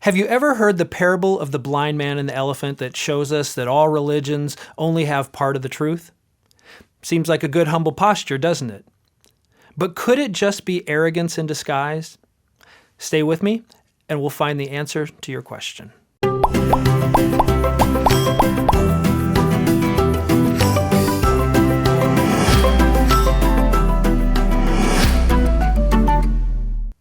Have you ever heard the parable of the blind man and the elephant that shows us that all religions only have part of the truth? Seems like a good humble posture, doesn't it? But could it just be arrogance in disguise? Stay with me, and we'll find the answer to your question.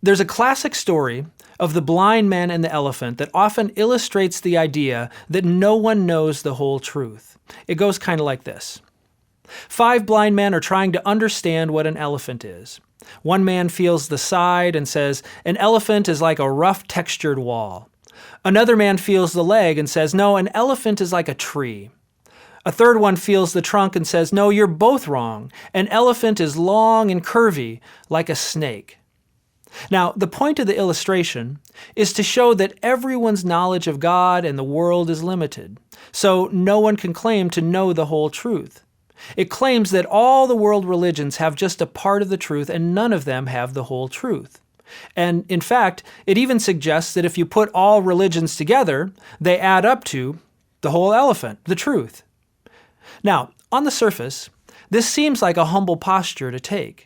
There's a classic story of the blind man and the elephant that often illustrates the idea that no one knows the whole truth. It goes kind of like this. 5 blind men are trying to understand what an elephant is. One man feels the side and says, an elephant is like a rough textured wall. Another man feels the leg and says, no, an elephant is like a tree. A third one feels the trunk and says, no, you're both wrong. An elephant is long and curvy like a snake. Now, the point of the illustration is to show that everyone's knowledge of God and the world is limited, so no one can claim to know the whole truth. It claims that all the world religions have just a part of the truth and none of them have the whole truth. And in fact, it even suggests that if you put all religions together, they add up to the whole elephant, the truth. Now, on the surface, this seems like a humble posture to take.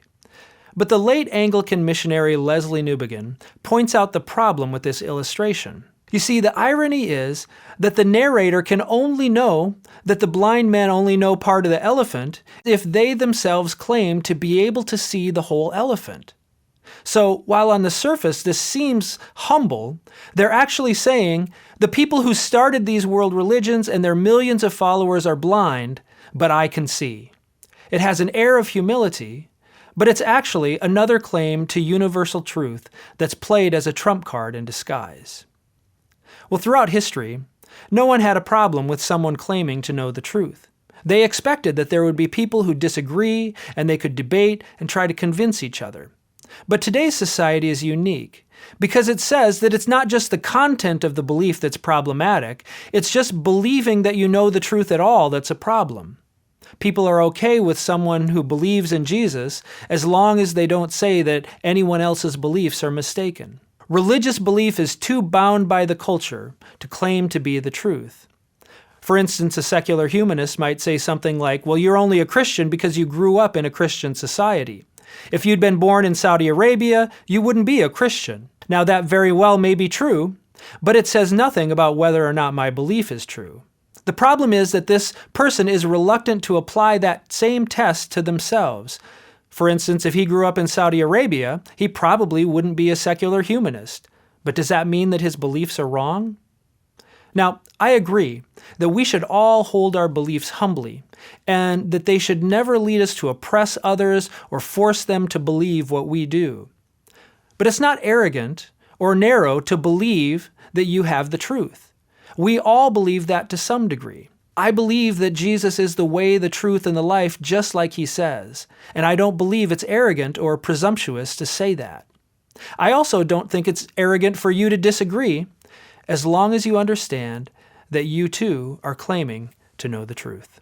But the late Anglican missionary Leslie Newbigin points out the problem with this illustration. You see, the irony is that the narrator can only know that the blind men only know part of the elephant if they themselves claim to be able to see the whole elephant. So while on the surface this seems humble, they're actually saying the people who started these world religions and their millions of followers are blind, but I can see. It has an air of humility, but it's actually another claim to universal truth that's played as a trump card in disguise. Well, throughout history, no one had a problem with someone claiming to know the truth. They expected that there would be people who disagree, and they could debate and try to convince each other. But today's society is unique because it says that it's not just the content of the belief that's problematic, it's just believing that you know the truth at all that's a problem. People are okay with someone who believes in Jesus as long as they don't say that anyone else's beliefs are mistaken. Religious belief is too bound by the culture to claim to be the truth. For instance, a secular humanist might say something like, well, you're only a Christian because you grew up in a Christian society. If you'd been born in Saudi Arabia, you wouldn't be a Christian. Now, that very well may be true, but it says nothing about whether or not my belief is true. The problem is that this person is reluctant to apply that same test to themselves. For instance, if he grew up in Saudi Arabia, he probably wouldn't be a secular humanist. But does that mean that his beliefs are wrong? Now, I agree that we should all hold our beliefs humbly, and that they should never lead us to oppress others or force them to believe what we do. But it's not arrogant or narrow to believe that you have the truth. We all believe that to some degree. I believe that Jesus is the way, the truth, and the life, just like he says, and I don't believe it's arrogant or presumptuous to say that. I also don't think it's arrogant for you to disagree, as long as you understand that you too are claiming to know the truth.